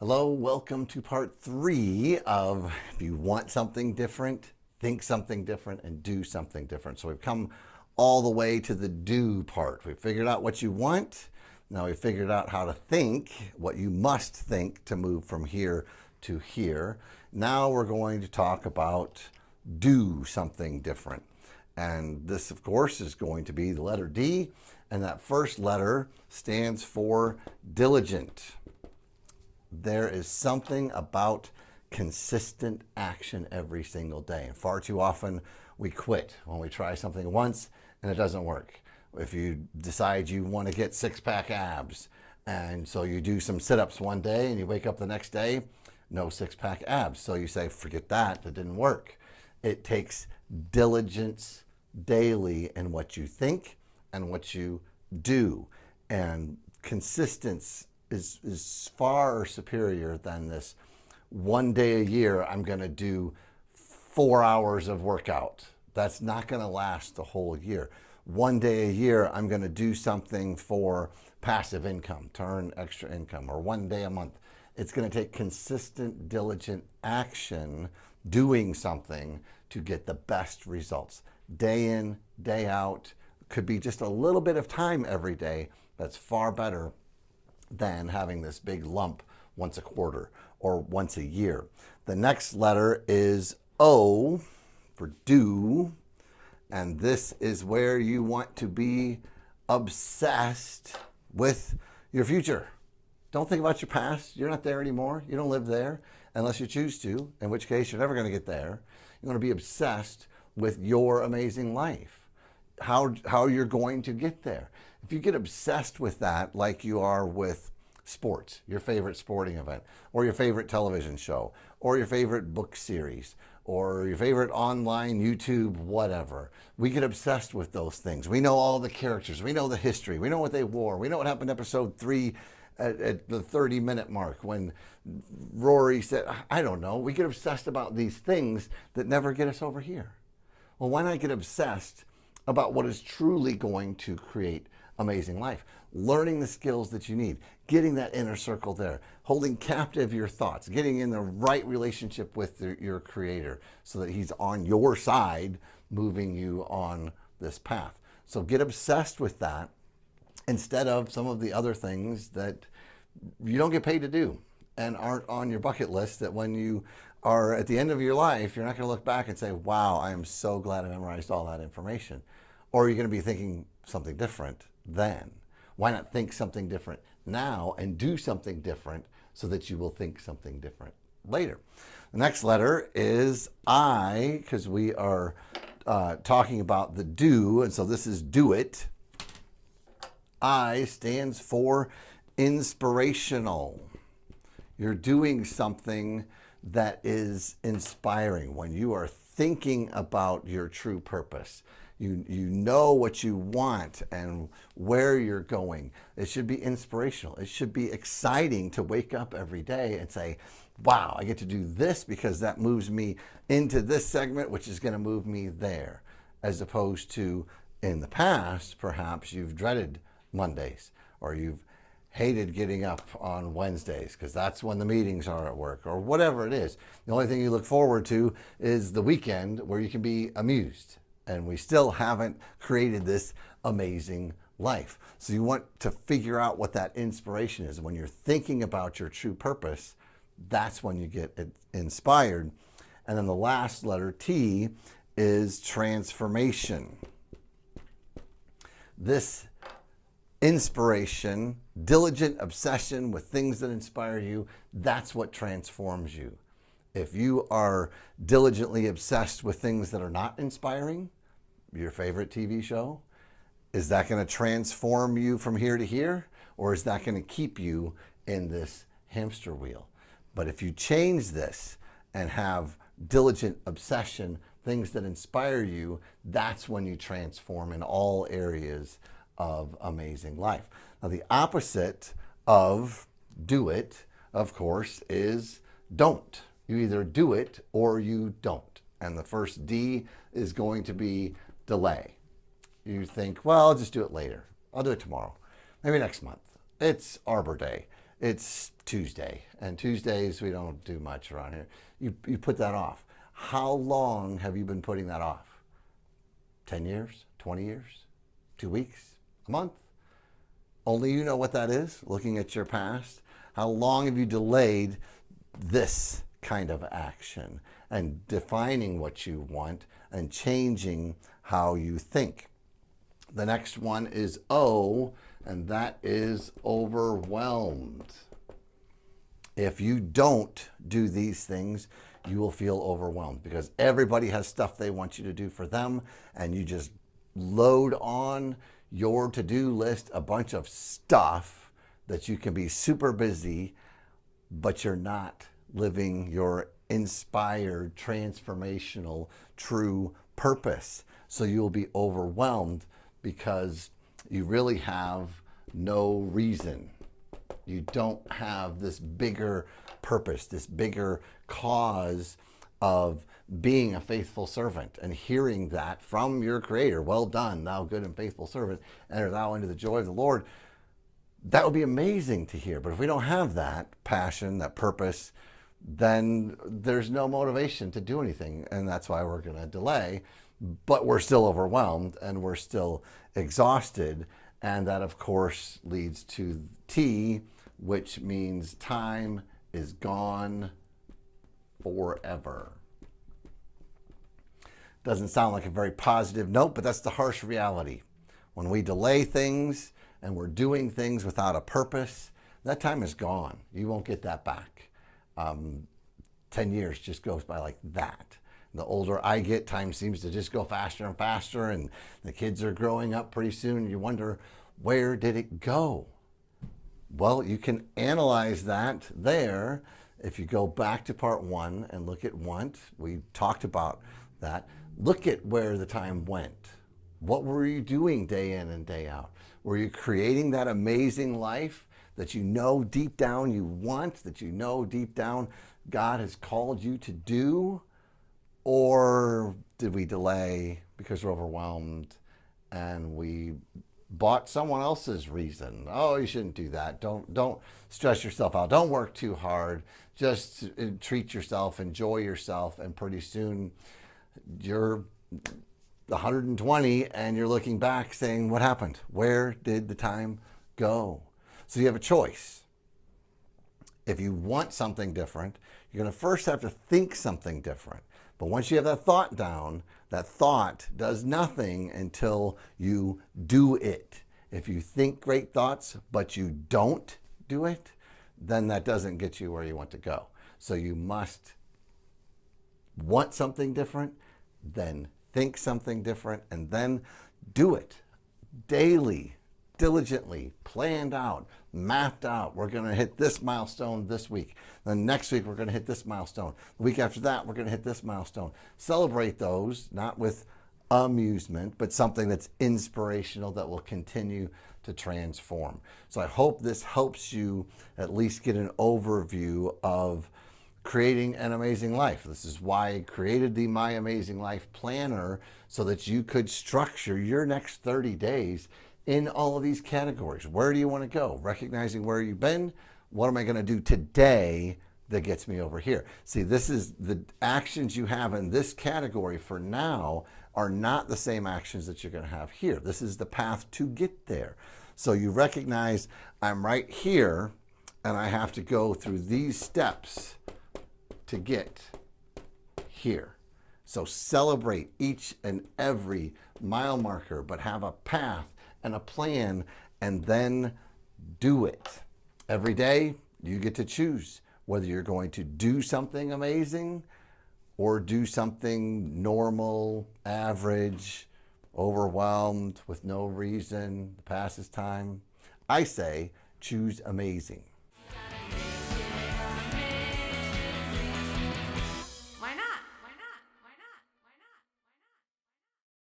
Hello, welcome to part 3 of if you want something different, think something different, and do something different. So we've come all the way to the do part. We've figured out what you want. Now we've figured out how to think, what you must think to move from here to here. Now we're going to talk about do something different. And this, of course, is going to be the letter D. And that first letter stands for diligent. There is something about consistent action every single day. And far too often we quit when we try something once and it doesn't work. If you decide you want to get six-pack abs, and so you do some sit-ups one day and you wake up the next day, no six-pack abs. So you say, forget that, that didn't work. It takes diligence daily in what you think and what you do. And consistency is far superior than this one day a year I'm going to do 4 hours of workout. That's not going to last the whole year. One day a year I'm going to do something for passive income, to earn extra income, or one day a month. It's going to take consistent, diligent action, doing something to get the best results. Day in, day out. Could be just a little bit of time every day. That's far better than having this big lump once a quarter or once a year. The next letter is O for do, and this is where you want to be obsessed with your future. Don't think about your past. You're not there anymore. You don't live there unless you choose to, in which case you're never going to get there. You want to be obsessed with your amazing life, how you're going to get there. If you get obsessed with that, like you are with sports, your favorite sporting event, or your favorite television show, or your favorite book series, or your favorite online YouTube, whatever. We get obsessed with those things. We know all the characters. We know the history. We know what they wore. We know what happened in episode 3 at the 30-minute mark when Rory said, I don't know. We get obsessed about these things that never get us over here. Well, why not get obsessed about what is truly going to create amazing life? Learning the skills that you need, getting that inner circle there, holding captive your thoughts, getting in the right relationship with your creator so that he's on your side, moving you on this path. So get obsessed with that instead of some of the other things that you don't get paid to do and aren't on your bucket list, that when you are at the end of your life, you're not going to look back and say, wow, I am so glad I memorized all that information. Or you're going to be thinking something different then. Why not think something different now and do something different so that you will think something different later? The next letter is I, because we are talking about the do, and so this is do it. I stands for inspirational. You're doing something that is inspiring. When you are thinking about your true purpose, you know what you want and where you're going. It should be inspirational. It should be exciting to wake up every day and say, wow, I get to do this because that moves me into this segment, which is going to move me there. As opposed to in the past, perhaps you've dreaded Mondays, or you've hated getting up on Wednesdays because that's when the meetings are at work, or whatever it is. The only thing you look forward to is the weekend where you can be amused. And we still haven't created this amazing life. So you want to figure out what that inspiration is. When you're thinking about your true purpose, that's when you get inspired. And then the last letter, T, is transformation. This inspiration, diligent obsession with things that inspire you, that's what transforms you. If you are diligently obsessed with things that are not inspiring, your favorite TV show, is that going to transform you from here to here? Or is that going to keep you in this hamster wheel? But if you change this and have diligent obsession, things that inspire you, that's when you transform in all areas of amazing life. Now, the opposite of do it, of course, is don't. You either do it or you don't. And the first D is going to be delay. You think, well, I'll just do it later. I'll do it tomorrow. Maybe next month. It's Arbor Day. it's Tuesday, and Tuesdays we don't do much around here. You put that off. How long have you been putting that off? 10 years? 20 years? 2 weeks? A month? Only you know what that is, looking at your past. How long have you delayed this kind of action and defining what you want and changing how you think? The next one is O, and that is overwhelmed. If you don't do these things, you will feel overwhelmed because everybody has stuff they want you to do for them, and you just load on your to-do list a bunch of stuff that you can be super busy, but you're not living your inspired, transformational, true purpose. So you'll be overwhelmed because you really have no reason. You don't have this bigger purpose, this bigger cause of being a faithful servant and hearing that from your Creator. Well done, thou good and faithful servant. Enter thou into the joy of the Lord. That would be amazing to hear. But if we don't have that passion, that purpose, then there's no motivation to do anything. And that's why we're going to delay. But we're still overwhelmed and we're still exhausted. And that, of course, leads to T, which means time is gone forever. Doesn't sound like a very positive note, but that's the harsh reality. When we delay things and we're doing things without a purpose, that time is gone. You won't get that back. 10 years just goes by like that. The older I get, time seems to just go faster and faster, and the kids are growing up pretty soon, and you wonder, where did it go? Well, you can analyze that there. If you go back to part 1 and look at want, we talked about that. Look at where the time went. What were you doing day in and day out? Were you creating that amazing life that you know deep down you want, that you know deep down God has called you to do? Or did we delay because we're overwhelmed and we bought someone else's reason? Oh, you shouldn't do that. Don't stress yourself out. Don't work too hard. Just treat yourself, enjoy yourself, and pretty soon you're 120 and you're looking back saying, what happened? Where did the time go? So you have a choice. If you want something different, you're going to first have to think something different. But once you have that thought down, that thought does nothing until you do it. If you think great thoughts, but you don't do it, then that doesn't get you where you want to go. So you must want something different, then think something different, and then do it daily, diligently, planned out, mapped out. We're going to hit this milestone this week. Then next week, we're going to hit this milestone. The week after that, we're going to hit this milestone. Celebrate those, not with amusement, but something that's inspirational that will continue to transform. So I hope this helps you at least get an overview of creating an amazing life. This is why I created the My Amazing Life Planner, so that you could structure your next 30 days in all of these categories. Where do you want to go? Recognizing where you've been. What am I going to do today that gets me over here? See, this is the actions you have in this category for now are not the same actions that you're going to have here. This is the path to get there. So you recognize I'm right here and I have to go through these steps to get here. So celebrate each and every mile marker, but have a path and a plan, and then do it. Every day, you get to choose whether you're going to do something amazing or do something normal, average, overwhelmed, with no reason, passes time. I say choose amazing.